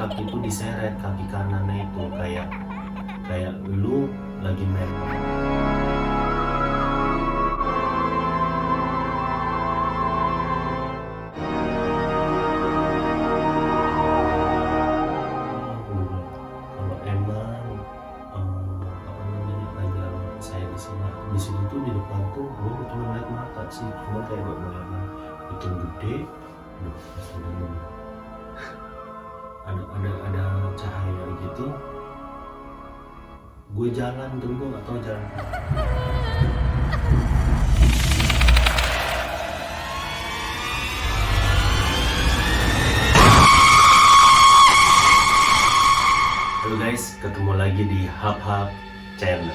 kaki itu diseret, kaki kanannya itu kayak lu lagi main. Kalau emang apa namanya ajar saya di situ tuh di depan tuh gue cuma ngeliat mata sih, cuma kayak gak bayangan itu gede. Aduh, astagfirullah. Ada cahaya gitu, gue jalan tuh gue gak tahu jalan. Halo guys, ketemu lagi di Hub Channel.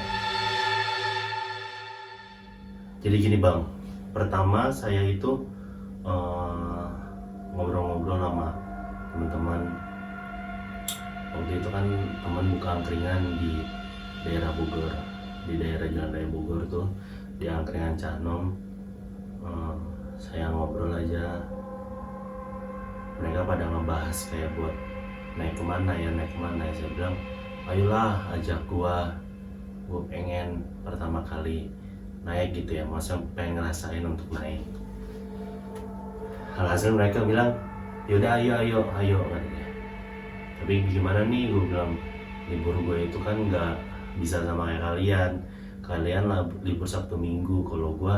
Jadi gini bang, pertama saya itu ngobrol-ngobrol sama teman-teman. Waktu itu kan teman buka angkringan di daerah Bogor, di daerah Jalan Raya Bogor tuh, di angkringan Canom. Saya ngobrol aja, mereka pada ngebahas kayak buat naik kemana ya. Saya bilang, ayolah ajak gua pengen pertama kali naik gitu ya, masa pengen ngerasain untuk naik. Alhasil mereka bilang, yaudah ayo katanya. Tapi gimana nih, gue bilang, libur gue itu kan nggak bisa sama kayak kalian lah libur Sabtu Minggu, kalau gue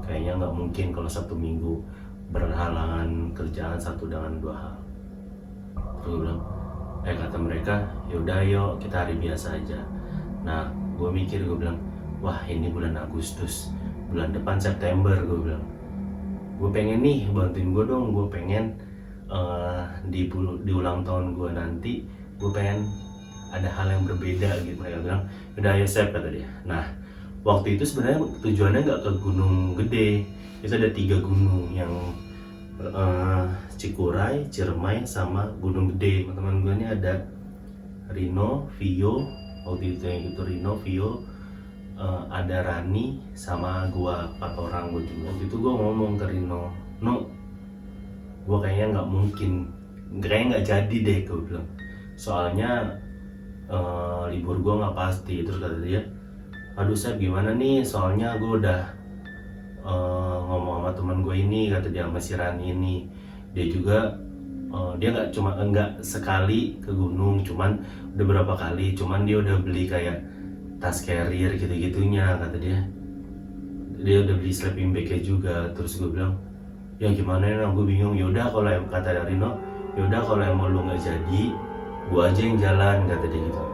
kayaknya nggak mungkin kalau Sabtu Minggu, berhalangan kerjaan satu dengan dua hal. Terus gue bilang, kata mereka, yaudah ayo kita hari biasa aja. Nah gue mikir, gue bilang, wah ini bulan Agustus, bulan depan September, gue bilang, gue pengen nih, bantuin gue dong, gue pengen di ulang tahun gue nanti, gue pengen ada hal yang berbeda gitu. Mereka bilang, udah ayo Sep, kata dia. Nah waktu itu sebenarnya tujuannya nggak ke Gunung Gede, itu ada 3 gunung yang Cikuray, Ciremai, sama Gunung Gede. Teman-teman gue ini ada Rino, Vio, waktu itu yang itu Rino, Vio, ada Rani, sama gua, 4 orang gue juga. Waktu itu gue ngomong ke Rino, no, gue kayaknya nggak jadi deh, gue bilang, soalnya libur gue nggak pasti. Terus kata dia, aduh Sep gimana nih, soalnya gue udah ngomong sama teman gue ini, kata dia, sama si Rani ini. Dia juga dia nggak sekali ke gunung, cuman udah berapa kali, cuman dia udah beli kayak tas carrier gitu-gitunya, kata dia udah beli sleeping bagnya juga. Terus gue bilang, ya gimana ya, gue bingung. Yaudah kalau kata Rino, yaudah kalau emang lu nggak jadi, gue aja yang jalan, kata dia gitu.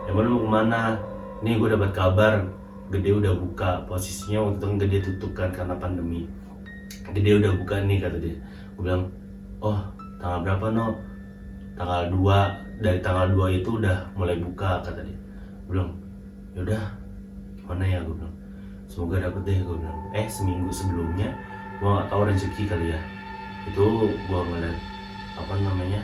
Emang lu mau kemana? Nih gue dapat kabar Gede udah buka, posisinya waktu itu kan Gede tutup kan karena pandemi. Gede udah buka nih, kata dia. Gue bilang, oh tanggal berapa no? Tanggal 2, dari tanggal 2 itu udah mulai buka, kata dia. Gue bilang, yaudah gimana ya, gue bilang, semoga dapet deh, gue bilang. Seminggu sebelumnya, gue gak tahu rezeki kali ya, itu gue ngeliat apa namanya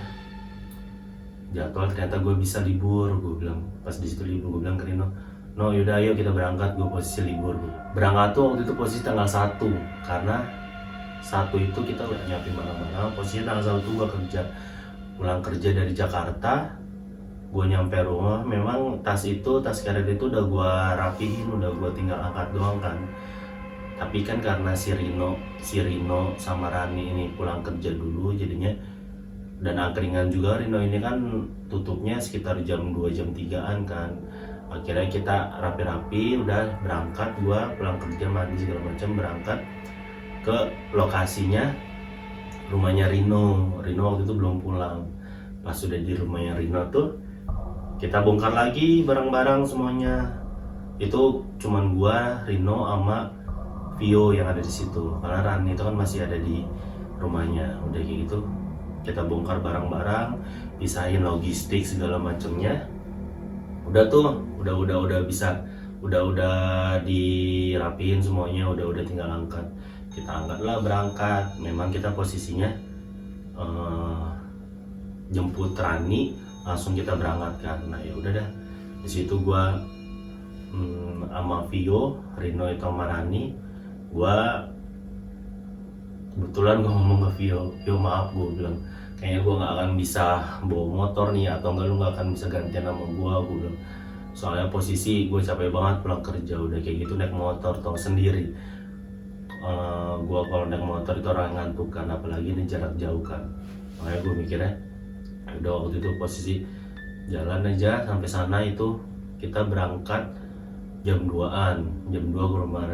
jadwal, ternyata gue bisa libur. Gue bilang pas di situ libur, gue bilang ke Rino, no yaudah ayo kita berangkat. Gue posisi libur, berangkat tuh waktu itu posisi tanggal 1, karena 1 itu kita udah nyiapin barang-barang. Posisinya tanggal 1 gue pulang kerja dari Jakarta. Gue nyampe rumah, memang tas carrier itu udah gue rapihin, udah gue tinggal angkat doang kan. Tapi kan karena si Rino sama Rani ini pulang kerja dulu, jadinya, dan angkringan juga Rino ini kan tutupnya sekitar jam 2 jam 3-an kan. Akhirnya kita rapi-rapi udah berangkat, gua pulang kerja mandi segala macam, berangkat ke lokasinya, rumahnya Rino waktu itu belum pulang. Pas sudah di rumahnya Rino tuh, kita bongkar lagi barang-barang semuanya. Itu cuman gua, Rino, sama Vio yang ada di situ, karena Rani itu kan masih ada di rumahnya. Udah kayak gitu, kita bongkar barang-barang, pisahin logistik segala macamnya. Udah tuh, udah bisa, udah dirapiin semuanya, udah tinggal angkat. Kita angkatlah, berangkat. Memang kita posisinya jemput Rani, langsung kita berangkat kan. Nah ya udah dah, di situ gua sama Vio, Rino itu sama Rani, gua kebetulan gue ngomong ke Vio maaf, gue bilang kayaknya gue nggak akan bisa bawa motor nih, atau enggak lu nggak akan bisa gantian sama gue bilang. Soalnya posisi gue capek banget pulang kerja, udah kayak gitu naik motor tau sendiri. Gue kalau naik motor itu orang ngantuk kan, apalagi ini jarak jauh kan. Makanya gue mikirnya udah waktu itu posisi jalan aja sampai sana, itu kita berangkat jam 2-an, jam 2 ke rumah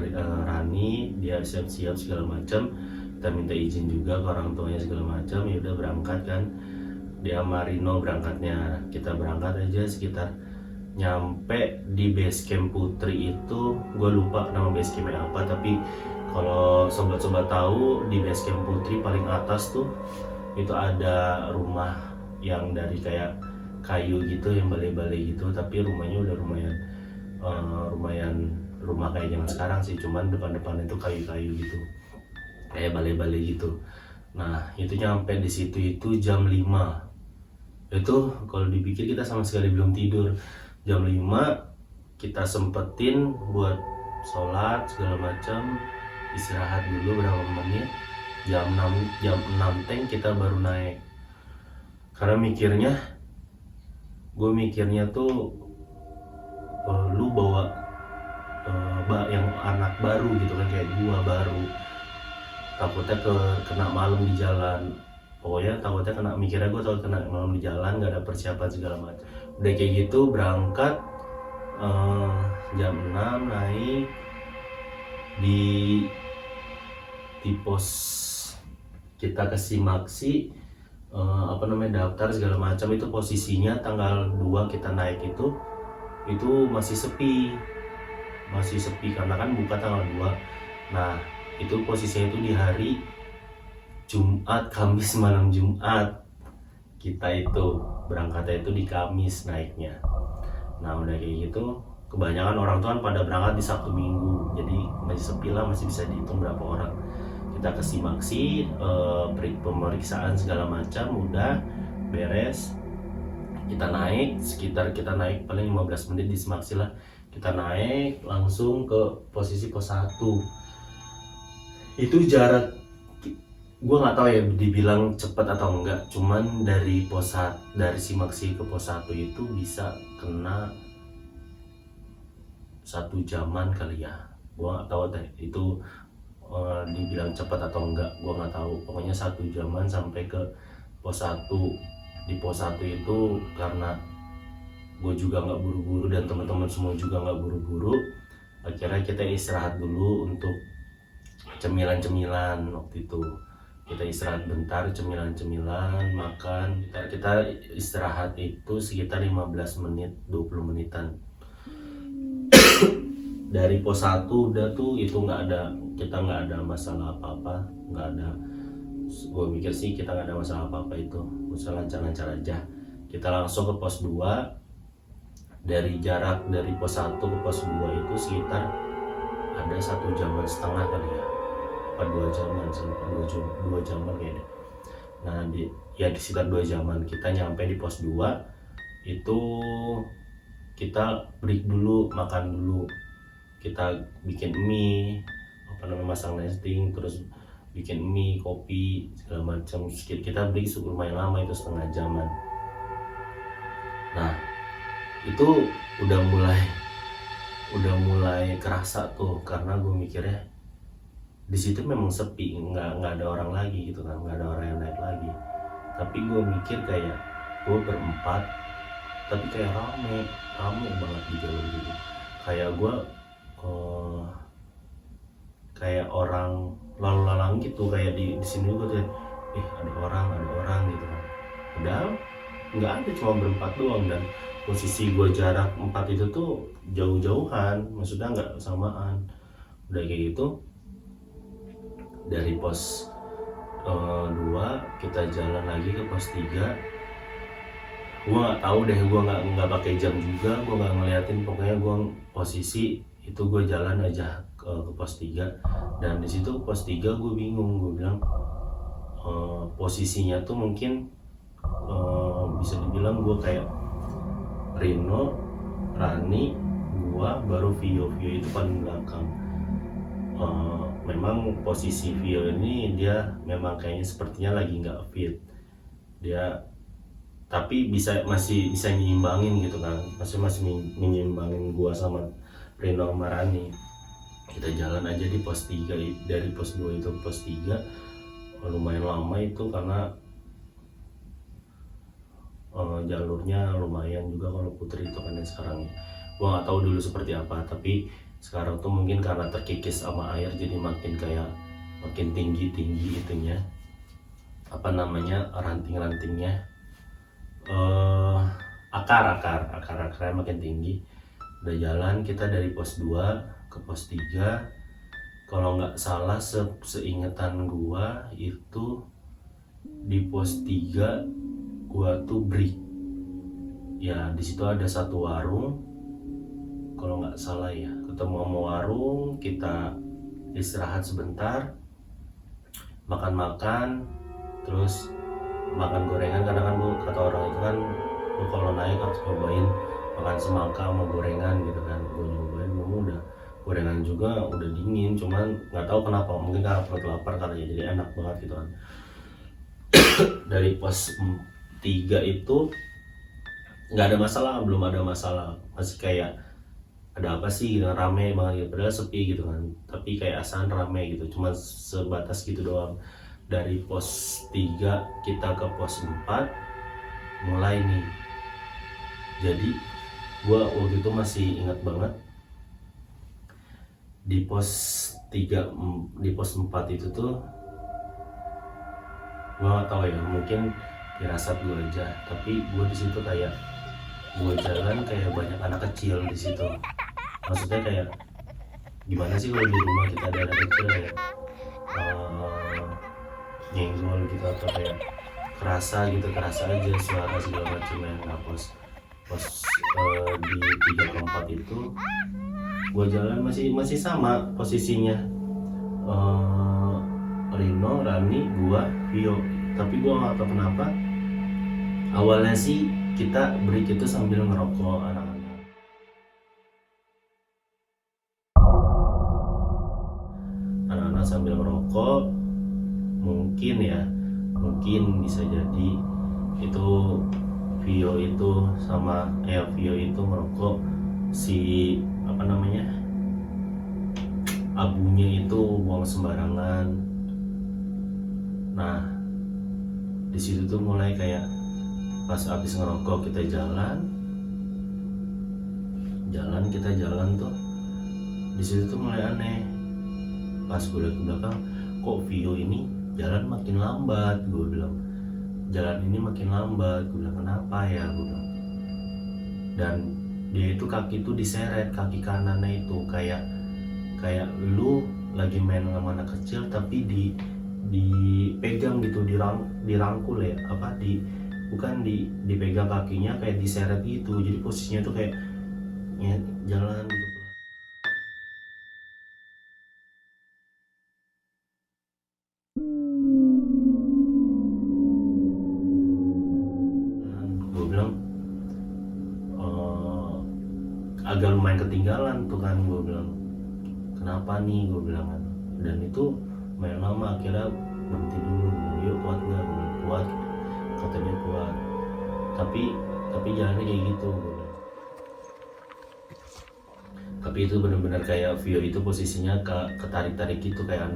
Rani, dia siap-siap segala macam, kita minta izin juga ke orang tuanya segala macam, ya udah berangkat kan. Dia sama Rino berangkatnya, kita berangkat aja sekitar nyampe di base camp Putri itu, gue lupa nama base campnya apa, tapi kalau sobat-sobat tahu di base camp Putri paling atas tuh itu ada rumah yang dari kayak kayu gitu, yang balai-balai gitu, tapi rumahnya udah lumayan rumah kayak zaman sekarang sih, cuman depan-depan itu kayu-kayu gitu, kayak balai-balai gitu. Nah itu nyampe di situ itu jam 5. Itu kalau dipikir kita sama sekali belum tidur. Jam 5 kita sempetin buat sholat segala macam, istirahat dulu berapa menit. Jam 6 teng kita baru naik. Karena gue mikirnya tuh lu bawa yang anak baru gitu kan, kayak gua baru, takutnya kena malam di jalan. Pokoknya takutnya mikirnya gue takut kena malam di jalan, gak ada persiapan segala macam. Udah kayak gitu berangkat jam 6 naik di pos kita ke Simaksi, daftar segala macam. Itu posisinya tanggal 2 kita naik itu masih sepi karena kan buka tanggal 2. Nah itu posisinya itu di hari Jumat, Kamis malam Jumat. Kita itu berangkatnya itu di Kamis naiknya. Nah udah kayak gitu, kebanyakan orang tuh kan pada berangkat di Sabtu Minggu, jadi masih sepi lah, masih bisa dihitung berapa orang. Kita ke Simaksi, pemeriksaan segala macam udah beres. Kita naik paling 15 menit di Simaksi lah. Kita naik langsung ke posisi pos 1. Itu jarak, gue nggak tahu ya dibilang cepat atau enggak, cuman dari Simaksi ke pos 1 itu bisa kena 1 jaman kali ya. Gue nggak tahu deh itu dibilang cepat atau enggak, gue nggak tahu. Pokoknya 1 jaman sampai ke pos 1. Di pos 1 itu karena gue juga nggak buru-buru dan teman-teman semua juga nggak buru-buru, akhirnya kita istirahat dulu untuk cemilan waktu itu. Kita istirahat bentar, cemilan makan. Kita istirahat itu sekitar 15 menit 20 menitan. Dari pos 1 udah tuh itu kita nggak ada masalah apa-apa, nggak ada. Gue mikir sih kita nggak ada masalah apa-apa, itu bisa lancar-lancar aja. Kita langsung ke pos 2. Dari jarak dari pos 1 ke pos 2 itu sekitar ada 1,5 jaman kali ya, apa 2 jaman sih, 2 jaman kayaknya. Nah di sekitar 2 jaman kita nyampe di pos 2 itu. Kita break dulu, makan dulu, kita bikin mie, masang nesting, terus bikin mie, kopi segala macam. Kita break lumayan lama, itu setengah jaman. Nah itu udah mulai kerasa tuh, karena gue mikirnya di situ memang sepi, nggak ada orang lagi gitu kan, nggak ada orang yang naik lagi. Tapi gue mikir kayak gue berempat, tapi kayak rame banget di jalan gitu. Kayak gue kayak orang lalu lalang gitu, kayak di sini gue tuh ada orang gitu kan. Padahal nggak ada, cuma berempat doang, dan posisi gue jarak 4 itu tuh jauh-jauhan, maksudnya nggak samaan. Udah kayak gitu dari pos 2 kita jalan lagi ke pos 3. Gue nggak tahu deh, gue nggak pakai jam juga, gue nggak ngeliatin. Pokoknya gue posisi itu gue jalan aja ke pos 3. Dan di situ pos 3 gue bingung, gue bilang posisinya tuh mungkin bisa dibilang gue kayak Rino, Rani, gua, baru Vio itu paling belakang. memang posisi Vio ini dia memang kayaknya sepertinya lagi nggak fit dia, tapi masih bisa nyimbangin gitu kan, masih nyimbangin gua sama Rino sama Rani. Kita jalan aja di pos 3, dari pos 2 itu ke pos 3 lumayan lama itu karena jalurnya lumayan juga kalau Putri itu kan yang sekarang. Gua nggak tahu dulu seperti apa, tapi sekarang tuh mungkin karena terkikis sama air jadi makin tinggi itunya, apa namanya, ranting-rantingnya, akarnya makin tinggi. Udah jalan kita dari pos 2 ke pos 3, kalau nggak salah seingetan gua itu di pos 3 gua tuh break ya, di situ ada satu warung kalau nggak salah ya, ketemu sama warung, kita istirahat sebentar, makan terus makan gorengan, karena kan gua kata orang itu kan lu kalau naik harus cobain makan semangka sama gorengan gitu kan. Gua nyobain, udah gorengan juga udah dingin, cuman nggak tahu kenapa, mungkin karena perut lapar kali ya, jadi enak banget gitu kan. Dari pos 3 itu nggak ada masalah, belum ada masalah, masih kayak ada apa sih gitu, rame banget gitu, padahal sepi gitu kan, tapi kayak asan rame gitu, cuma sebatas gitu doang. Dari pos 3 kita ke pos 4 mulai nih, jadi gua waktu itu masih ingat banget di pos 4 itu tuh gua nggak tahu ya, mungkin firasat gua aja, tapi gua di situ kayak gua jalan kayak banyak anak kecil di situ. Maksudnya kayak gimana sih kalau di rumah kita ada anak kecil kayak nyenggol gitu, atau kayak kerasa aja suara segala macam yang. Nah pos di 3 ke 4 itu gua jalan masih sama posisinya, Rino, Rani, gua, Vio, tapi gua nggak tahu kenapa awalnya sih kita break itu sambil ngerokok, anak-anak sambil ngerokok, mungkin bisa jadi itu Vio itu merokok si apa namanya, abunya itu buang sembarangan. Nah di situ tuh mulai kayak pas abis ngerokok kita jalan tuh, di situ tuh mulai aneh. Pas gue lihat ke belakang, kok Vio ini jalan makin lambat, gue bilang kenapa ya, gue bilang. Dan dia itu kaki tuh diseret, kaki kanannya itu kayak lu lagi main sama anak kecil tapi dipegang gitu, dirangkul ya, apa bukan dipegang kakinya, kayak diseret gitu, jadi posisinya tuh kayak jalan gitu. Gue bilang agak lumayan ketinggalan tuh kan, gue bilang kenapa nih, gue bilang kan. Dan itu main lama, akhirnya berhenti dulu, yuk kuat gak, gue bilang kuat, katanya kuat, tapi jalannya kayak gitu, gue bilang. Tapi itu benar-benar kayak Vio itu posisinya ketarik-tarik gitu, kayak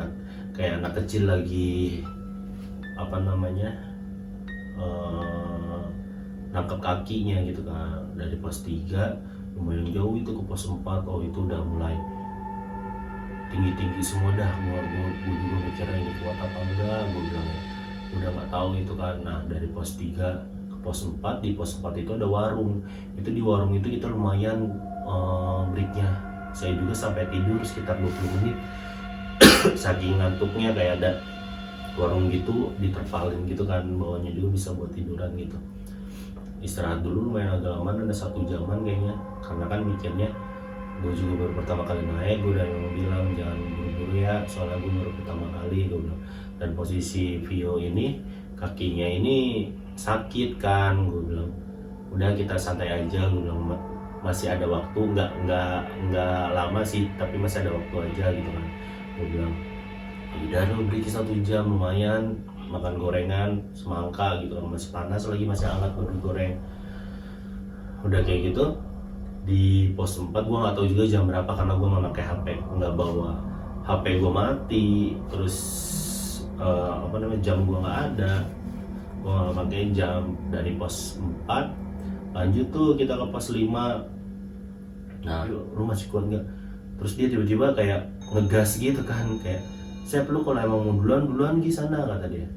anak kecil lagi apa namanya, nangkep kakinya gitu kan. Dari pos 3 lumayan jauh itu ke pos 4, oh itu udah mulai tinggi semua dah. Gue juga mikirnya ini kuat apa enggak, gue bilang udah nggak tahu itu kan. Nah dari pos 3 ke pos 4, di pos 4 itu ada warung, itu di warung itu kita lumayan breaknya. Saya juga sampai tidur sekitar 20 menit saking ngantuknya, kayak ada warung gitu diterpalin gitu kan, bawahnya juga bisa buat tiduran gitu. Istirahat dulu lumayan agak lama, ada 1 jaman kayaknya, karena kan mikirnya gue juga baru pertama kali naik. Gue udah bilang jangan buru-buru ya, soalnya gue baru pertama kali, gue bilang. Dan posisi Vio ini kakinya ini sakit kan, gue bilang udah kita santai aja, gue bilang masih ada waktu, nggak lama sih, tapi masih ada waktu aja gitu kan, gue bilang. udah lu break 1 jam lumayan, makan gorengan semangka gitu kan, masih panas lagi, masih hangat baru goreng. Udah kayak gitu di pos 4 gue nggak tahu juga jam berapa karena gue nggak pakai HP, nggak bawa HP, gue mati. Terus jam gue nggak ada, gue nggak pakai jam. Dari pos 4 lanjut tuh kita ke pos 5. Nah lu masih kuat nggak? Terus dia tiba-tiba kayak ngegas gitu kan, kayak Sep lu kalau emang mau duluan di sana kata dia,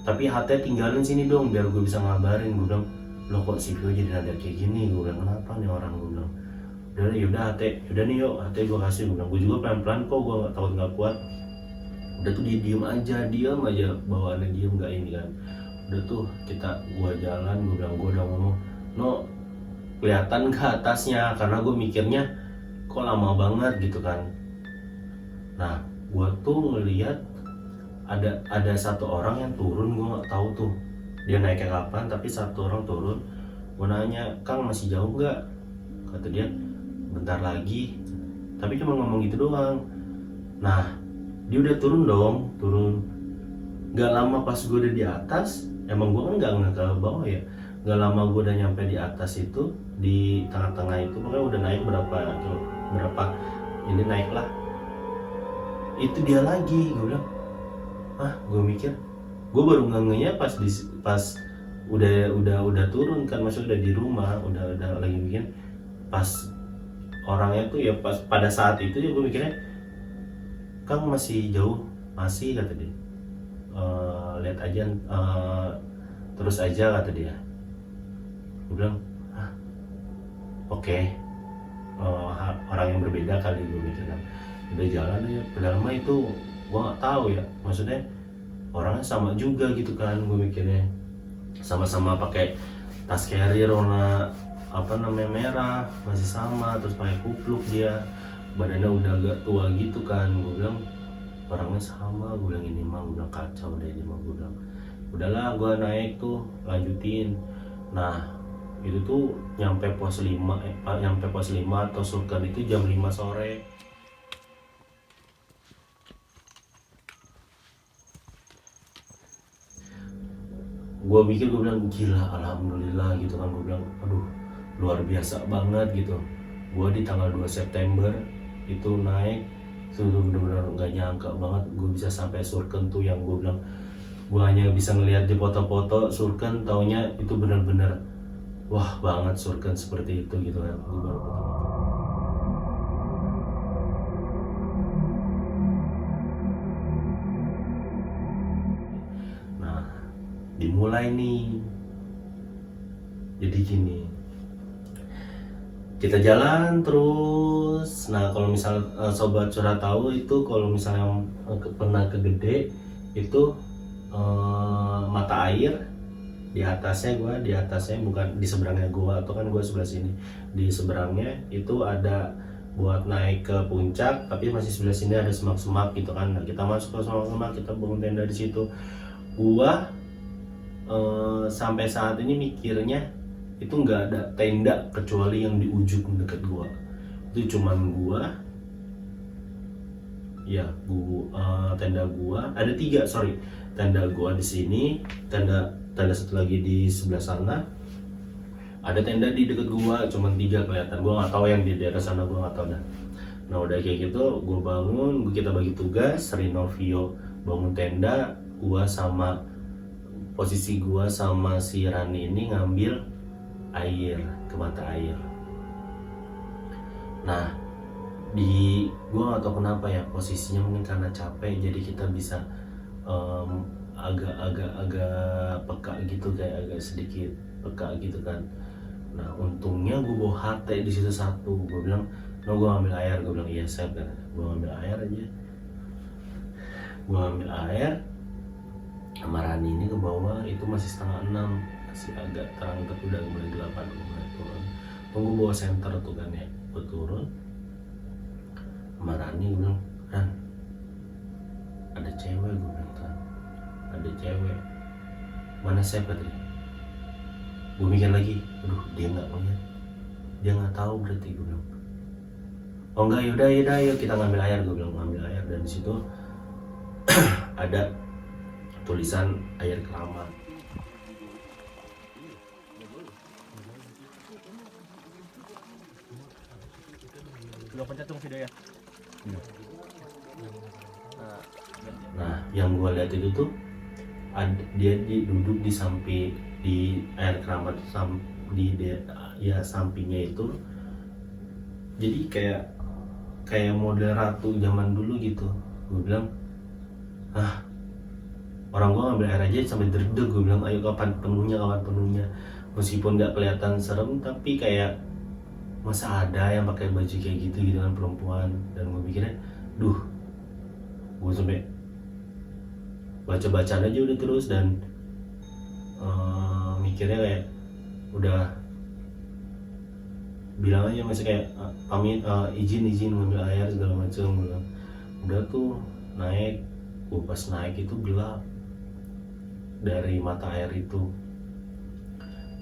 tapi HT tinggalin sini dong biar gue bisa ngabarin. Gue bilang lo kok si Vio jadi nada kayak gini, gue bilang kenapa nih orang, gue bilang udah yaudah HT, udah nih yuk HT gue kasih. Gue bilang gue juga pelan-pelan kok, gue nggak takut nggak kuat. Udah tuh dia diem aja bawaannya, diem nggak ini kan. Udah tuh gue jalan, gue bilang gue udah ngomong no kelihatan ke atasnya, karena gue mikirnya kok lama banget gitu kan. Nah gue tuh ngeliat ada satu orang yang turun, gue nggak tahu tuh dia naiknya kapan, tapi satu orang turun. Gue nanya, Kang masih jauh nggak? Kata dia bentar lagi, tapi cuma ngomong gitu doang. Nah dia udah turun nggak lama pas gue udah di atas, emang gue kan nggak ke bawah ya, nggak lama gue udah nyampe di atas itu, di tengah-tengah itu pokoknya udah naik berapa ini naik lah, itu dia lagi. Gue bilang gue mikir, gue baru ngehnya pas udah turun kan, maksudnya udah di rumah, udah lagi bikin. Pas orangnya tuh ya pas pada saat itu ya gue mikirnya, Kang masih jauh, masih kata dia. Lihat aja, terus aja kata dia. Gue bilang oke. Orang yang berbeda kali, gue mikir kan. Udah jalan ya, padahal mah itu gue nggak tahu ya, maksudnya orangnya sama juga gitu kan. Gue mikirnya sama-sama pakai tas carrier warna merah, masih sama, terus pakai kupluk, dia badannya udah agak tua gitu kan. Gue bilang orangnya sama, gue bilang ini mah udah kacau deh ini mah. Gue bilang udahlah, gue naik tuh lanjutin. Nah itu tuh nyampe pos 5 atau surken itu jam 5 sore. Gue mikir, gue bilang gila alhamdulillah gitu kan. Gue bilang aduh luar biasa banget gitu. Gue di tanggal 2 September itu naik, itu bener-bener gak nyangka banget gue bisa sampai surken tuh. Yang gue bilang gue hanya bisa ngelihat di foto-foto surken, taunya itu bener-bener wah banget surken seperti itu gitu kan. Gue baru ketemu. Nah dimulai nih, jadi gini, kita jalan terus. Nah kalau misal sobat curhat tahu itu, kalau misalnya pernah ke Gede itu mata air di atasnya bukan di seberangnya gua, atau kan gua sebelah sini, di seberangnya itu ada buat naik ke puncak, tapi masih sebelah sini ada semak-semak gitu kan. Nah, kita masuk ke semak-semak, kita bangun tenda di situ. Gua sampai saat ini mikirnya itu nggak ada tenda kecuali yang di ujung dekat gua. Itu cuman gua tenda gua ada 3, tenda gua di sini, tenda satu lagi di sebelah sana, ada tenda di dekat gua, cuman 3 kelihatan. Gua nggak tahu yang di daerah sana, gua nggak tahu dah. Nah udah kayak gitu gua bangun, kita bagi tugas, Rino Vio bangun tenda, posisi gua sama si Rani ini ngambil air ke mata air. Nah gua nggak tahu kenapa ya, posisinya mungkin karena capek, jadi kita bisa agak peka gitu, kayak agak sedikit peka gitu kan. Nah untungnya gue bawa HT di situ satu. Gue bilang no, gue ngambil air. Gue bilang iya Sep, kan gue ngambil air aja. Gue ngambil air sama Rani ini ke bawah, itu masih 5:30, masih agak terang, tapi udah mulai gelapan. Gue mulai turun, tunggu bawa senter tuh kan ya. Gue turun sama Rani, gue bilang Ran ada cewek, gue bilang kan ada cewek. Mana Sep tadi? Gue mikir lagi, aduh dia nggak ngeliat, dia nggak tahu berarti. Gue bilang oh enggak, yaudah yuk kita ngambil air. Gue bilang ngambil air, dan di situ ada tulisan air keramat. Belum pencet tuh video ya. Nah, yang gue lihat itu tuh dia duduk di samping di air keramat ya sampingnya itu. Jadi kayak model ratu zaman dulu gitu. Gue bilang, orang gue ngambil air aja sampai derdeg. Gue bilang, ayo kapan penuhnya. Meskipun nggak kelihatan serem, tapi kayak masa ada yang pakai baju kayak gitu kan perempuan. Dan gue mikirnya, gue sampai baca-bacaan aja udah terus. Dan mikirnya kayak udah bilang aja masih kayak pamit, izin ngambil air segala macam. Udah tuh naik. Gue pas naik itu gelap dari mata air itu.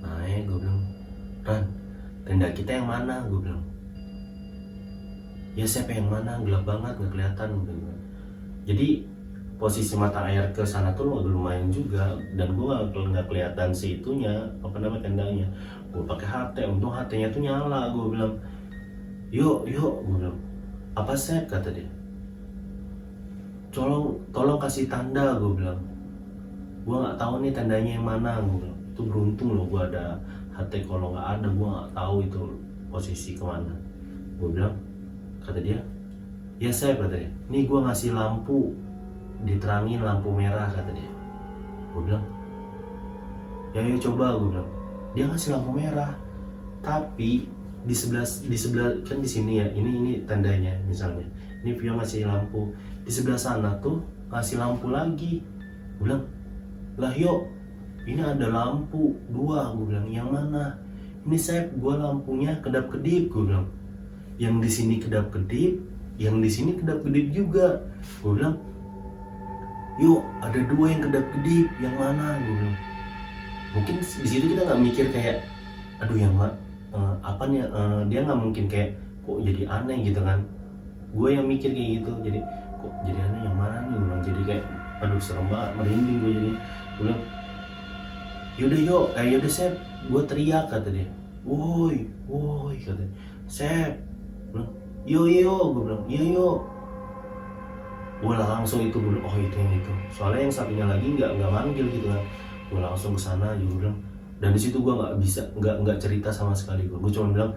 Naik, gue bilang, Ran, tenda kita yang mana? Gue bilang, ya siapa yang mana? Gelap banget, nggak kelihatan. Jadi posisi mata air ke sana tuh lumayan juga. Dan gue nggak kelihatan si itunya, tendanya. Gue pakai HT, untung HT-nya tuh nyala. Gue bilang, yuk, gue bilang, apa Sep? Kata dia, tolong kasih tanda. Gue bilang, gue nggak tahu nih tandanya yang mana. Gue bilang, itu beruntung loh gue ada HT, kalau nggak ada gue nggak tahu itu posisi kemana. Gue bilang, kata dia, ya Sep, kata dia, nih gue ngasih lampu, diterangin lampu merah, kata dia. Gue bilang, ya coba. Gue bilang, dia ngasih lampu merah, tapi di sebelah kan di sini ya, ini tandanya misalnya, ini Vio ngasih lampu, di sebelah sana tuh ngasih lampu lagi. Gue bilang, lah yuk, ini ada lampu 2. Gue bilang, yang mana? Ini saya lampunya kedap-kedip. Gue bilang, yang di sini kedap-kedip, yang di sini kedap-kedip juga. Gue bilang, yuk, ada 2 yang kedap-kedip, yang mana? Gue bilang, mungkin di situ kita nggak mikir kayak, aduh yang apa nih, dia nggak mungkin kayak kok jadi aneh gitu kan. Gue yang mikir kayak gitu, jadi kok jadi aneh, yang mana nih? Gue bilang, jadi kayak aduh serem banget, merinding gue jadi. Gue bilang, yaudah Sep, gue teriak, kata dia, woi, kata dia, Sep, yo, gue bilang, iya yo. Gue langsung itu, gue bilang, oh itu yang itu. Soalnya yang satunya lagi nggak manggil gitu kan. Gue langsung ke sana aja, gue bilang. Dan di situ gue nggak cerita sama sekali. Gue cuma bilang,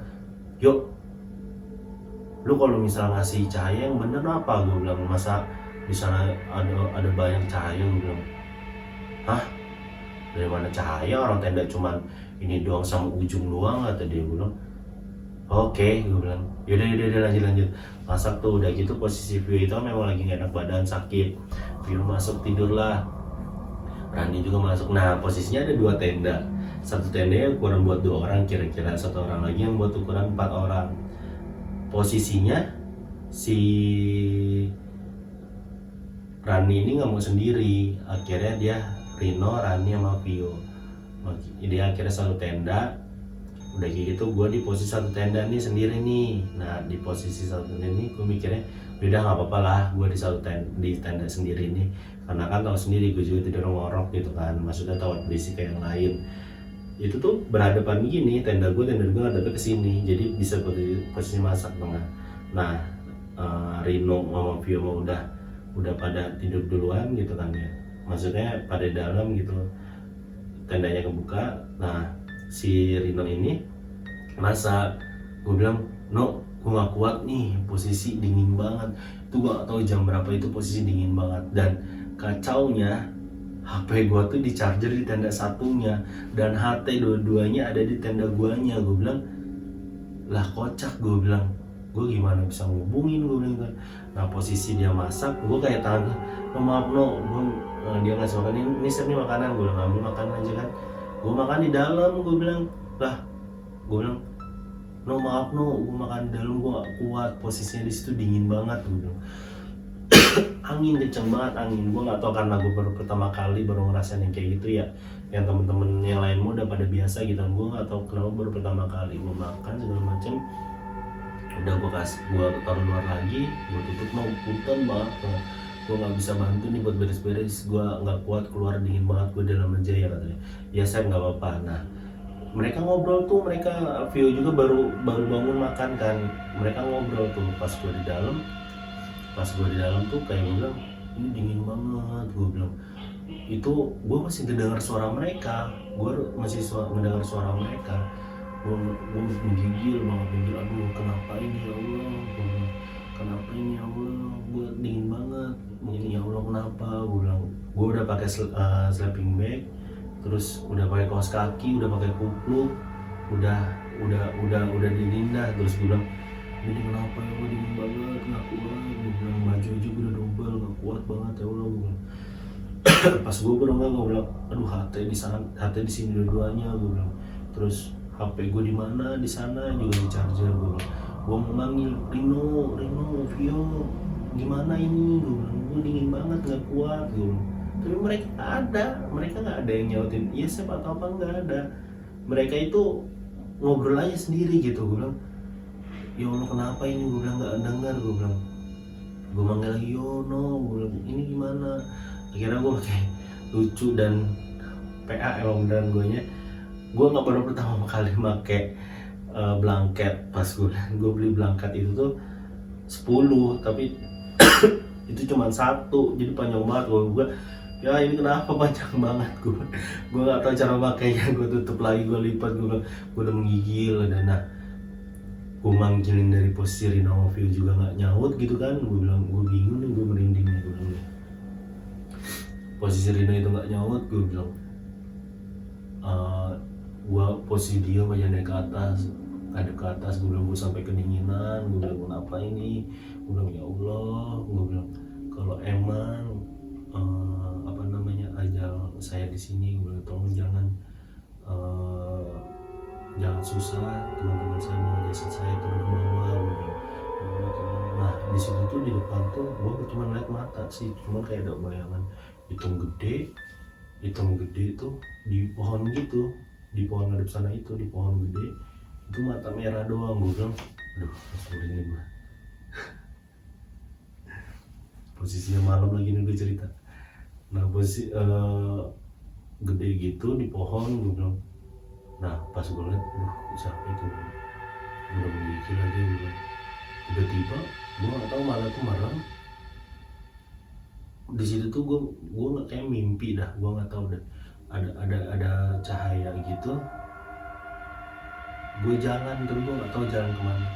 yuk, lu kalau misal ngasih cahaya yang bener apa? Gue bilang, masa di sana ada banyak cahaya? Gue bilang, hah? Dari mana cahaya? Orang tenda cuman ini doang sama ujung doang, kata dia. Gue bilang, oke, gue bilang, yaudah lanjut. Masak tuh, udah gitu posisi Vio itu memang lagi gak enak badan, sakit. Vio masuk, tidur lah. Rani juga masuk. Nah, posisinya ada 2 tenda. Satu tendanya ukuran buat 2 orang kira-kira, satu orang lagi yang buat ukuran 4 orang. Posisinya si Rani ini nggak mau sendiri. Akhirnya dia Rino, Rani sama Vio. Dia akhirnya satu tenda. Udah kayak gitu, gue di posisi satu tenda nih sendiri nih. Nah, di posisi satu tenda ini gue mikirnya, udah nggak apa-apa lah, gue di tenda sendiri nih. Karena kan tahu sendiri, gue juga tidur ngorok gitu kan. Maksudnya tahu berisik kayak yang lain. Itu tuh berhadapan gini, tenda gue ngadepnya ke sini. Jadi bisa posisi masak tengah. Nah, Rino sama Vio mau udah pada tidur duluan gitu kan ya. Maksudnya pada dalam gitu. Tendanya kebuka. Nah, si Rino ini masak. Gue bilang, no, gue gak kuat nih, posisi dingin banget. Itu gue gak tahu jam berapa, itu posisi dingin banget. Dan kacaunya, HP gue tuh di charger di tenda satunya, dan HT dua-duanya ada di tenda guanya. Gue bilang, lah kocak. Gue bilang, gue gimana bisa ngubungin? Gue bilang kan. Nah, posisi dia masak, gue kayak tangan, no maaf no, dia ngasih makan, ini Sep nih makanan. Gue bilang, ambil makanan aja kan. Gue makan di dalam. Gue bilang, gue bilang, no maaf no, gue makan di dalam, gue gak kuat, posisinya di situ dingin banget. Gue bilang, angin kenceng banget, angin. Gue nggak tahu karena gue baru pertama kali ngerasain yang kayak gitu ya. Yang temen-temen yang lain udah pada biasa gitu. Gue nggak tahu kenapa baru pertama kali. Gue makan segala macem. Udah gue taruh luar lagi, gue tutup, mau punten banget. gue nggak bisa bantu nih buat beres-beres, gue nggak kuat keluar, dingin banget gue dalam aja ya katanya. Ya saya nggak apa-apa. Nah mereka ngobrol tuh, mereka Vio juga baru bangun makan kan, mereka ngobrol tuh pas gue di dalam tuh kayak gue bilang ini dingin banget, gue bilang itu gue masih mendengar suara mereka, mendengar suara mereka, gue menggigil banget, aduh kenapa ini ya Allah, gue bilang kenapa ini ya Allah, gue dingin banget ini ya Allah, kenapa, gue bilang gue udah pakai sleeping bag, terus udah pakai kaos kaki, udah pakai kupluk, udah dilindah, terus gue bilang ini kenapa ya Allah, dingin banget, nggak kuat, gue bilang baju juga udah double, nggak kuat banget ya Allah, gue bilang. Pas gue berenang, gue bilang aduh HT di sini dua-duanya, gue bilang, terus HP gue di mana, di sana juga di charger, gue bilang gue mau manggil Rino, Vio, gimana ini, gue bilang gue dingin banget, nggak kuat, gue bilang. Tapi mereka nggak ada yang nyautin iya siapa atau apa, nggak ada. Mereka itu ngobrol aja sendiri gitu. Gue bilang ya Allah kenapa ini, gue bilang nggak dengar, gue bilang. Gue manggil lagi Yono, gue bilang ini gimana. Akhirnya gue pakai lucu dan PA emang beneran gue nggak baru pertama kali pakai blanket. Pas gue beli blanket itu tuh 10 tapi itu cuma 1 jadi panjang banget. Gue ya ini kenapa panjang banget, gue nggak tahu cara pakainya, gue tutup lagi, gue lipat, gue udah menggigil. Dan nah gue manggilin dari posisi Rino View juga nggak nyaut gitu kan, gue bilang gue bingung nih, gue merinding nih, gue bilang posisi Rino itu nggak nyaut, gue bilang gue posisi dia badannya ke atas, gue bilang gue sampai kedinginan, gue bilang kenapa ini, gue bilang ya Allah, gue bilang kalau emang ajal saya di sini, gue bilang tolong jangan susah, teman-teman saya mau jasa saya turun ke bawah, gue bilang. Nah di situ tuh di depan tuh gue cuma lihat mata sih, cuma kayak ada bayangan hitam gede tuh di pohon gitu, di pohon ngadep sana itu, di pohon gede itu mata merah doang. Gue bilang aduh langsung ini gue posisinya malam lagi nih gue cerita. Nah posisi gede gitu di pohon, gue bilang. Nah pas gue liat siapa itu, gue udah menggigil aja, gue bilang. Tiba-tiba gue nggak tahu malah tuh malam di situ tuh gue nggak kayak mimpi dah, gue nggak tahu deh, ada cahaya gitu, gue jalan terus gue nggak tahu jalan kemana.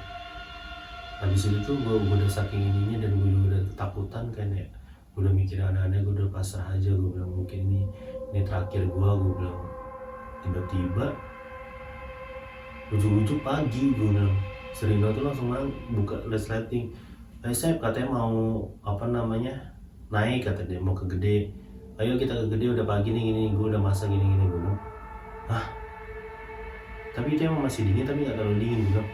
Habis itu tuh gue udah saking ininya dan gue udah ketakutan kan ya, gue udah mikir aneh-aneh, gue udah pasrah aja, gue bilang mungkin ini terakhir gue bilang. Tiba-tiba ujung-ujung pagi, gue bilang Serino tuh langsung buka resleting, saya katanya mau naik, kata dia mau ke Gede, ayo kita ke Gede, udah pagi nih, gini gue udah masak gini gue bilang. Tapi itu emang masih dingin tapi nggak terlalu dingin, gue bilang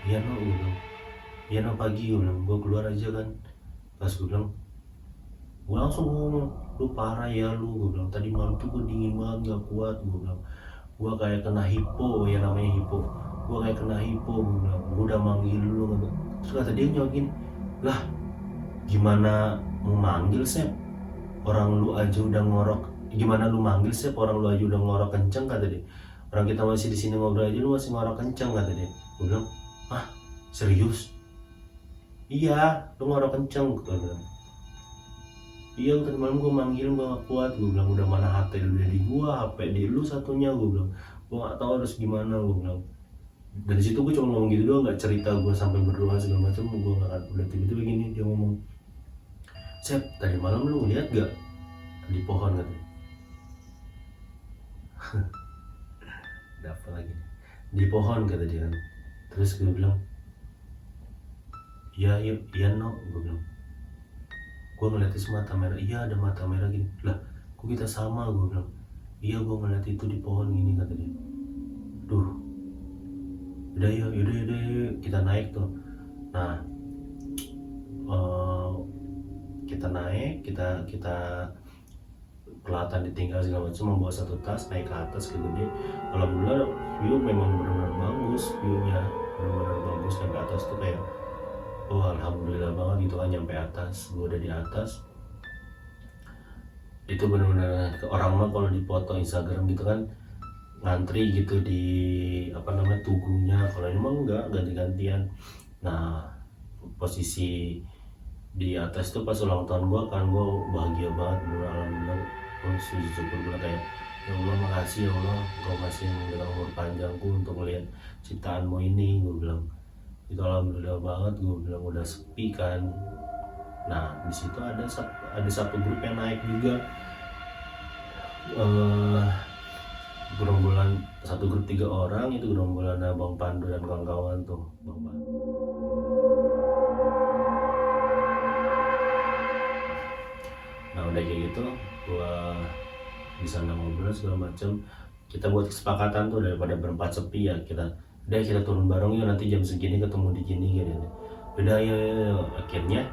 iya no, gue bilang iya no pagi, gue bilang gue keluar aja kan. Pas gue bilang gue langsung ngomong lu parah ya lu, gue bilang tadi malam tuh gue dingin banget gak kuat, gue bilang gue kayak kena hipo, ya namanya hipo, gue kayak kena hipo, gue bilang gue udah manggil lu. Terus kata dia nyogin, lah gimana mau manggil Sep, orang lu aja udah ngorok, gimana lu manggil Sep, orang lu aja udah ngorok kenceng, kata dia. Orang kita masih di sini ngobrol aja lu masih ngorok kenceng, kata dia. Gue bilang serius? Iya lu ngorok kenceng, gue bilang. Iya tadi malam gue manggil gue gak kuat, gue bilang udah mana HP lu dari gue, HP di lu satunya, gue bilang gue gak tahu harus gimana, gue bilang. Dari situ gue cuma ngomong gitu doang, gak cerita gue sampai berdoa segala macam, gue gak. Udah tiba-tiba gini dia ngomong, Sep tadi malam lu ngeliat gak di pohon, katanya. Ada apa lagi di pohon, kata dia kan. Terus gue bilang iya no, gue bilang gue ngeliat itu mata merah, iya ada mata merah gini, lah kok kita sama, gue bilang iya gue ngeliat itu di pohon gini, kata dia. Duh yaudah kita naik tuh. Nah kita naik, kita kelihatan ditinggal segala macam, membawa satu tas naik ke atas ke Gede. Alhamdulillah view memang benar-benar bagus, viewnya benar-benar bagus. Dan ke atas tuh kayak oh alhamdulillah banget gitu kan, nyampe atas, gue udah di atas. Itu benar-benar orang mah kalau di foto Instagram gitu kan ngantri gitu di apa namanya tugunya, kalau ini mah enggak, ganti-gantian. Nah posisi di atas tuh pas ulang tahun gue kan, gue bahagia banget, bener alhamdulillah, gue sujud syukur, gue kayak ya Allah makasih ya Allah, kau masih memberikan umur panjangku untuk melihat ciptaanmu ini, gue bilang itu alhamdulillah banget, gue bilang udah sepi kan. Nah di situ ada satu grup yang naik juga, gerombolan, satu grup 3 orang, itu gerombolan Bang Pandu dan kawan-kawan tuh, Bang Pandu. Nah udah kayak gitu, gua di sana ngobrol segala macam. Kita buat kesepakatan tuh, daripada berempat sepi ya, kita turun bareng yuk, nanti jam segini ketemu di sini gitu. Udah ya, akhirnya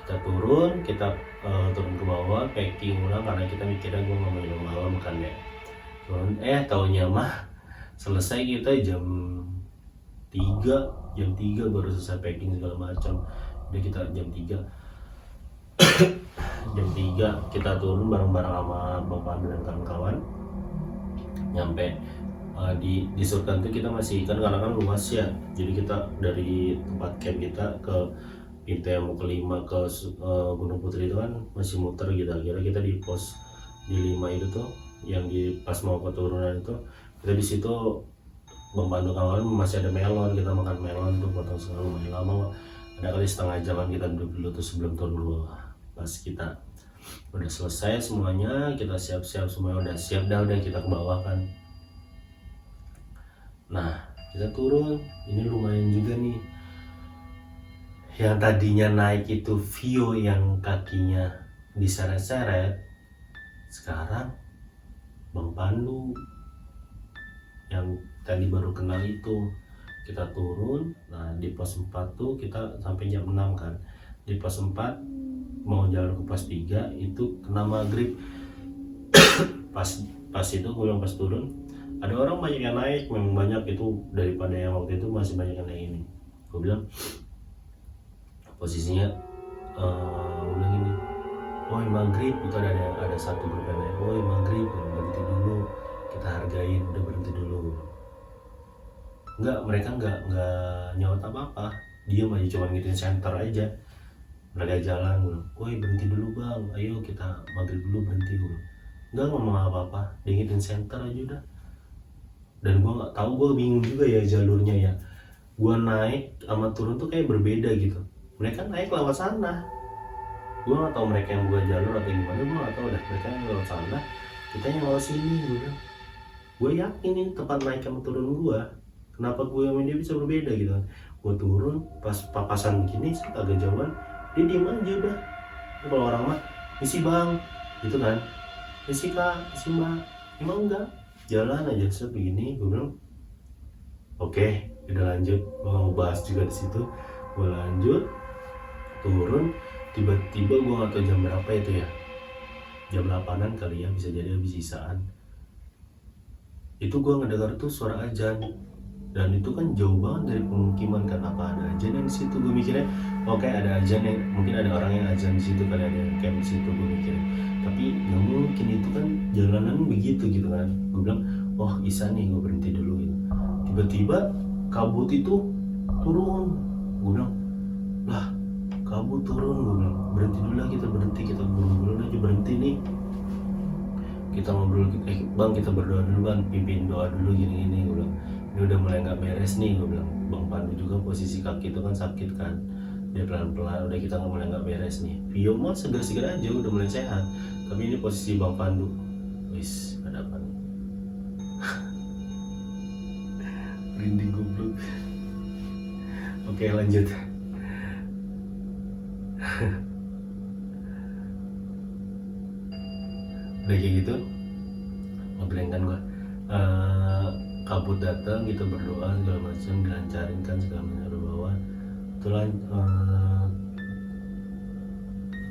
kita turun ke bawah, packing ulang karena kita mikirnya gua mau minum malam kan ya. Turun, taunya mah selesai kita jam 3 baru selesai packing segala macam. Udah kita jam 3 kita turun bareng-bareng sama Bang Pandu dan kawan-kawan. Nyampe di Surkan tuh kita masih kan, karena kan luas ya, jadi kita dari tempat camp kita ke pintu yang mau ke-5 ke Gunung Putri itu kan masih muter gitu. Akhirnya kita di pos di 5 itu tuh, yang di pas mau ke turunan itu, kita di situ Bang Pandu kawan masih ada melon, kita makan melon tuh, potong setengah, lumayan lama, ada kali setengah jaman kita duduk dulu tuh sebelum turun dulu. Pas kita udah selesai semuanya, kita siap-siap semuanya, udah siap dah, udah kita ke bawah kan. Nah kita turun, ini lumayan juga nih, yang tadinya naik itu Vio yang kakinya diseret-seret, sekarang Bang Pandu yang tadi baru kenal itu. Kita turun, nah di pos 4 tuh kita sampai jam 6 kan. Di pos 4 mau jalan ke pos 3 itu kena maghrib. pas itu gue bilang, pas turun ada orang banyak yang naik, memang banyak itu, daripada yang waktu itu masih banyak yang naik ini. Gue bilang posisinya gue bilang gini, oh maghrib itu ada satu grup yang naik, oh maghrib berhenti dulu, kita hargain, udah berhenti dulu. Mereka nggak nyaut apa-apa, diam aja, cuma ngikutin center aja. Mereka jalan, woi berhenti dulu bang, ayo kita maghrib dulu, berhenti. Nggak ngomong apa-apa, dia ngikutin center aja udah. Dan gue nggak tahu, gue bingung juga ya jalurnya ya, gue naik sama turun tuh kayak berbeda gitu. Mereka naik lewat sana, gue nggak tahu mereka yang buka jalur atau gimana, gue nggak tahu dah. Mereka yang lewat sana, kita yang lewat sini. Gue yakin ini tempat naik sama turun gue, kenapa gue sama dia bisa berbeda gitu kan. Gue turun pas papasan begini agak jauhan, dia diem aja udah. Kalau orang mah misi bang gitu kan, misi kak, misi mbak, emang enggak, jalan aja seperti begini. Gue bilang oke, udah lanjut, gue mau bahas juga di situ. Gue lanjut turun, tiba-tiba gue nggak tahu jam berapa itu ya, jam 8-an kali ya, bisa jadi habis sisaan. Itu gue ngedengar tuh suara azan, dan itu kan jauh banget dari pemukiman kan, apa ada azan yang di situ. Gue mikirnya oke, ada azan yang mungkin ada orang yang azan di situ kali, ada yang camp di situ, gue mikirnya. Tapi nggak mungkin, itu kan jalanan begitu gitu kan. Gue bilang oh Isa nih, gue berhenti dulu gitu. Tiba-tiba kabut itu turun. Gue bilang lah kabut turun, gue bilang berhenti dulu lah, kita berhenti, kita buru-buru aja berhenti nih. Kita ngobrol, bang kita berdoa dulu bang, pimpin doa dulu gini-gini. Gue bilang ini udah mulai nggak beres nih, gue bilang. Bang Pandu juga posisi kaki itu kan sakit kan, dia pelan-pelan, udah kita mulai nggak beres nih. Vio mah segar-segar aja, udah mulai sehat, tapi ini posisi Bang Pandu, wis ada apa nih? Merinding goblok. Oke lanjut. Udah kayak gitu ngobrolin kan gue, kabut datang, kita berdoa segala macam, dilancarin kan segala macam ke bawah. Itulah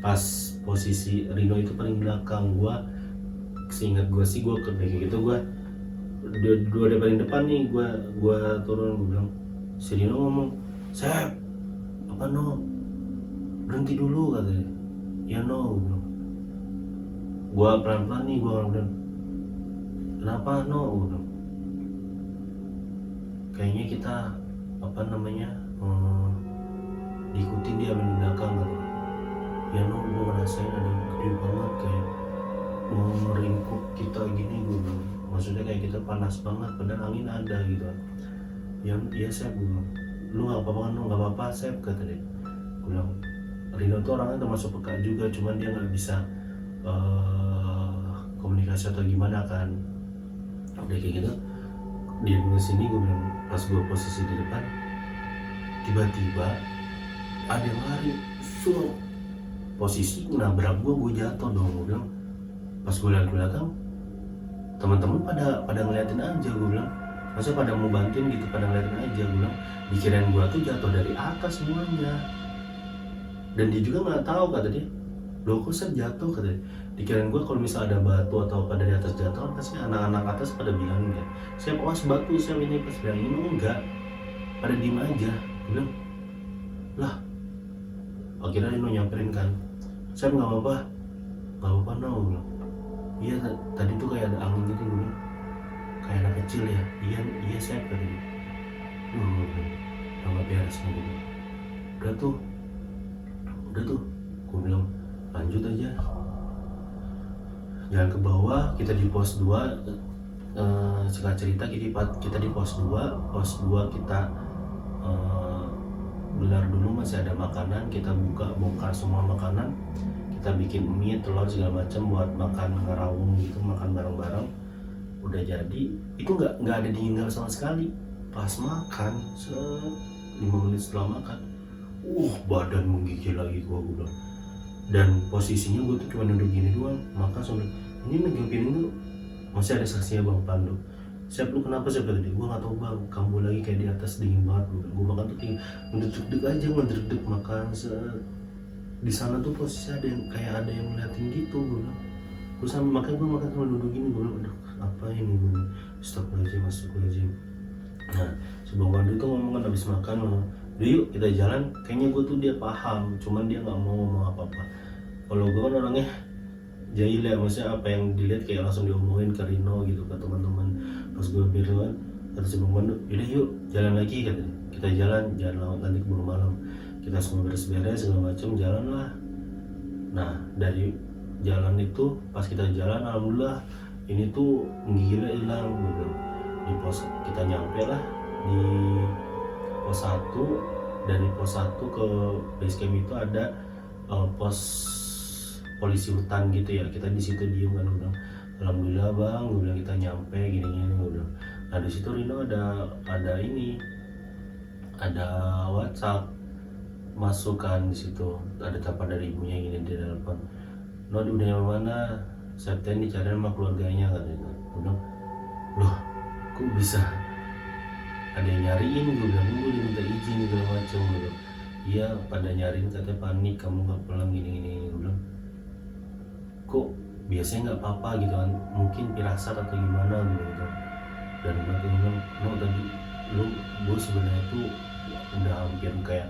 pas posisi Rino itu paling belakang. Gue seingat gue sih, gue kayak gitu, gue dua dari paling depan nih. Gue turun, gue bilang, si Rino ngomong, Sep apa no, berhenti dulu katanya. Ya no, gue pelan-pelan nih, gue bilang kenapa no, gue bilang kayaknya kita apa namanya diikutin dia di belakang katanya. Ya no, gue ngerasain ada yang gede banget kayak mau meringkuk kita gini, gue bilang maksudnya kayak kita panas banget padahal angin ada gitu. Ya Sep, gue bilang lu nggak apa-apa kan, lu nggak apa-apa Sep, kata dia. Gue bilang Rino tuh orangnya termasuk peka juga, cuman dia nggak bisa komunikasi atau gimana kan. Udah kayak gitu di sini gue bilang, pas gue posisi di depan tiba-tiba ada yang lari posisi nabrak gue jatuh dong. Gue bilang pas gue lihat ke belakang teman-teman pada ngeliatin aja, gue bilang masa pada mau bantuin gitu, pada ngeliatin aja. Gue bilang dikirain gue tuh jatuh dari atas semuanya, dan dia juga nggak tahu, kata dia loh kok saya jatuh, kata dia. Dikirain gue kalau misal ada batu atau pada di atas jatuh kan pasti anak-anak atas pada bilang kan saya awas batu, saya ini pas bilang ini enggak, pada diem aja. Gue bilang lah, akhirnya Nino nyamperin kan, saya nggak apa-apa no. Gue bilang iya tadi tuh kayak ada angin gitu, gue bilang kayak anak kecil ya. Iya saya, kata dia. Udah nggak beres nih, gue bilang udah tuh gue bilang lanjut aja jalan ke bawah. Kita di pos 2, singkat cerita kita di pos 2 kita gelar dulu, masih ada makanan, kita bongkar semua makanan, kita bikin mie, telur segala macam buat makan ngerawung gitu, makan bareng-bareng. Udah jadi itu nggak ada ditinggal sama sekali. Pas makan 5 menit setelah makan badan menggigil lagi gue bilang. Dan posisinya gue tuh cuma duduk gini doang, makan sambil ini megang piring dulu. Masih ada saksinya Bang Pandu. Siap, lu kenapa Siap? Tadi gue nggak tahu Bang, kamu lagi kayak di atas dingin banget. Gue makan tuh tinggi, ngedek aja makan. Di sana tuh posisi ada yang ngeliatin gitu. Gue bilang gue sambil makan sambil duduk gini. Gue bilang aduh apa ini, gue bilang stop aja, masuk aja. Nah si Bang Pandu tuh ngomong kan habis makan, udah yuk kita jalan. Kayaknya gue tuh dia paham, cuman dia nggak mau ngomong apa-apa. Kalau gue kan orangnya jahil ya, maksudnya apa yang dilihat kayak langsung diomongin ke Rino gitu, ke teman-teman. Pas gue bilang kata si Bang Pandu, yaudah yuk jalan lagi, katanya. Kita jalan lewat nanti keburu malam. Kita semua beres-beres segala macam, jalan lah. Nah dari jalan itu pas kita jalan alhamdulillah ini tuh menggigilnya hilang. Gue bilang di pos kita nyampe lah di pos 1. Dari pos 1 ke base camp itu ada pos polisi hutan gitu ya. Kita di situ diem kan, gue bilang alhamdulillah Bang, gue bilang kita nyampe gini-gini, gue bilang. Nah di situ Rino ada ini, ada WhatsApp masukkan di situ, ada telepon dari ibunya gini, di telepon, no udah nyampe mana? September dicari sama keluarganya, katanya. Gue bilang loh kok bisa ada yang nyariin? Gue bilang gue diminta izin segala macam. Gue bilang iya pada nyariin, katanya panik kamu nggak pulang gini. Gue bilang kok biasanya nggak apa-apa gitu kan, mungkin pirasat atau gimana gitu. Dan gue bilang no tadi gue sebenarnya tuh udah hampir kayak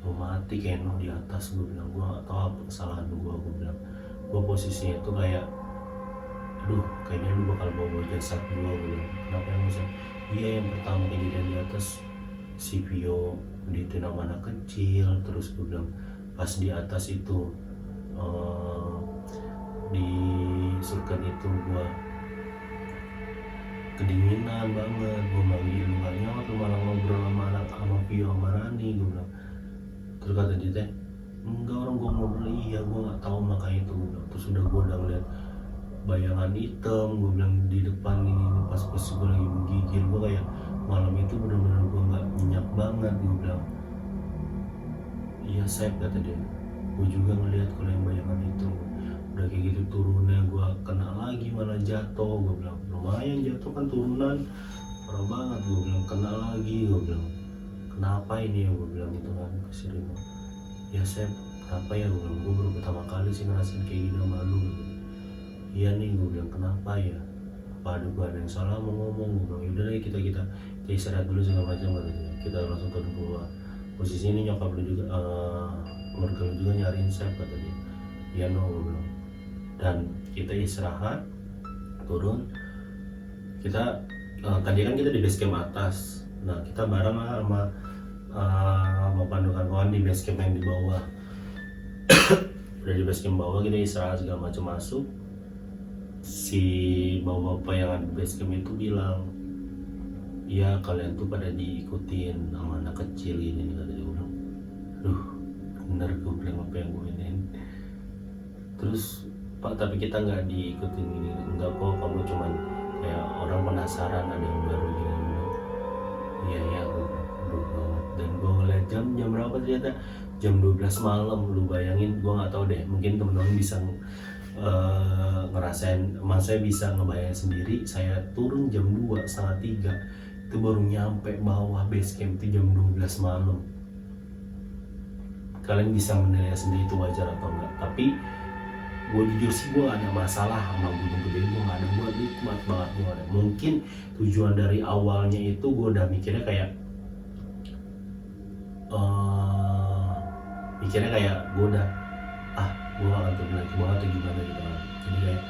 mau mati kayak no di atas. Gue bilang gue nggak tahu apa kesalahan gue bilang gue posisinya tuh kayak aduh kayaknya lu bakal bawa jasad gue bilang. Kenapa yang bisa? Iya yang pertama kejadian di atas si Vio ditendang anak kecil, terus gue bilang pas di atas itu di surken itu gue kedinginan banget. Gue manggil lu gak nyawa, lu malah ngobrol sama Vio sama Rani. Gue bilang terus kata dia teh enggak, orang gue ngobrol. Iya gue nggak tahu makanya itu, gue bilang. Terus gue udah ngeliat bayangan hitam, gue bilang di depan ini pas gue lagi menggigil. Gue kayak malam itu benar-benar gue nggak nyenyak banget. Gue bilang iya Sep, kata dia, gue juga ngeliat kalau yang bayangan itu udah kayak gitu turunnya, gue kena lagi malah jatuh. Gue bilang lumayan jatuh kan, turunan parah banget. Gue bilang kena lagi. Gue bilang kenapa ini ya, gue bilang gitu kan ke si Rino. Ya Sep kenapa ya, gue bilang gue baru pertama kali sih ngerasain kayak gini sama lu. Iya nih, gue bilang kenapa ya, apa ada gue yang salah mau ngomong? Gue bilang yaudah deh kita istirahat dulu segala macam, katanya. Kita langsung turun keluar. Posisi ini nyokap lu juga keluarga lu juga nyariin Sep, kata dia. Iya no, gue bilang. Dan kita istirahat, turun, kita tadi kan kita di base camp atas. Nah kita bareng lah sama pandu kawan di base camp yang di bawah. Udah di base camp bawah, kita istirahat segala macam, masuk. Si bapak-bapak yang ada di base camp itu bilang, iya kalian tuh pada diikutin sama anak kecil ini, kata dia. Bilang, duh bener gue bilang apa yang gue iniin. Terus Pak, tapi kita nggak diikutin ini. Enggak kok, kamu cuman kayak orang penasaran ada yang baru gini. Iya iya, gue aduh banget. Dan gue ngeliat jam berapa, ternyata jam 12 malam. Lu bayangin, gue nggak tahu deh, mungkin temen-temen bisa ngerasain, saya bisa ngebayangin sendiri. Saya turun jam 2, setengah 3, itu baru nyampe bawah base camp itu jam 12 malam. Kalian bisa menilai sendiri itu wajar atau enggak. Tapi gue jujur sih, gue gak ada masalah sama Gunung Gede. Gue gak ada, gue nikmat banget. Gue ada, mungkin tujuan dari awalnya itu gue udah mikirnya kayak gue udah gue gak akan turun lagi banget atau gimana gitu kan. Jadi kayak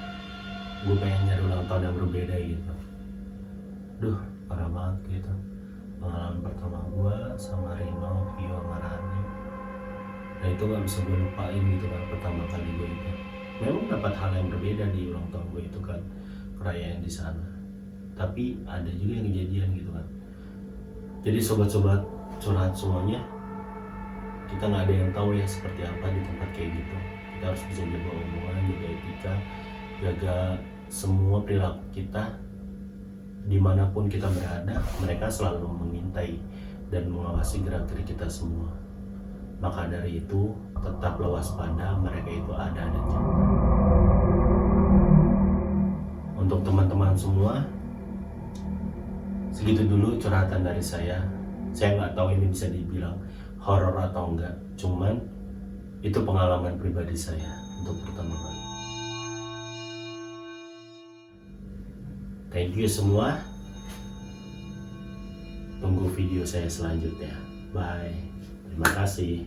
gue pengen nyari ulang tahun yang berbeda gitu. Duh parah banget gitu pengalaman pertama gue sama Rino, Vio, sama Rani. Nah itu gak bisa gue lupain gitu kan, pertama kali gue itu. Memang dapat hal yang berbeda di ulang tahun gue itu kan, perayaan di sana. Tapi ada juga yang kejadian gitu kan. Jadi sobat-sobat curhat semuanya, kita nggak ada yang tahu ya seperti apa di tempat kayak gitu. Kita harus bisa jaga omongan, jaga etika, jaga semua perilaku kita. Dimanapun kita berada, mereka selalu mengintai dan mengawasi gerak gerik kita semua. Maka dari itu, tetaplah waspada, mereka itu ada dan nyata. Untuk teman-teman semua, segitu dulu curhatan dari saya. Saya nggak tahu ini bisa dibilang horor atau enggak, cuman itu pengalaman pribadi saya untuk pertama kali. Thank you semua. Tunggu video saya selanjutnya. Bye. Terima kasih.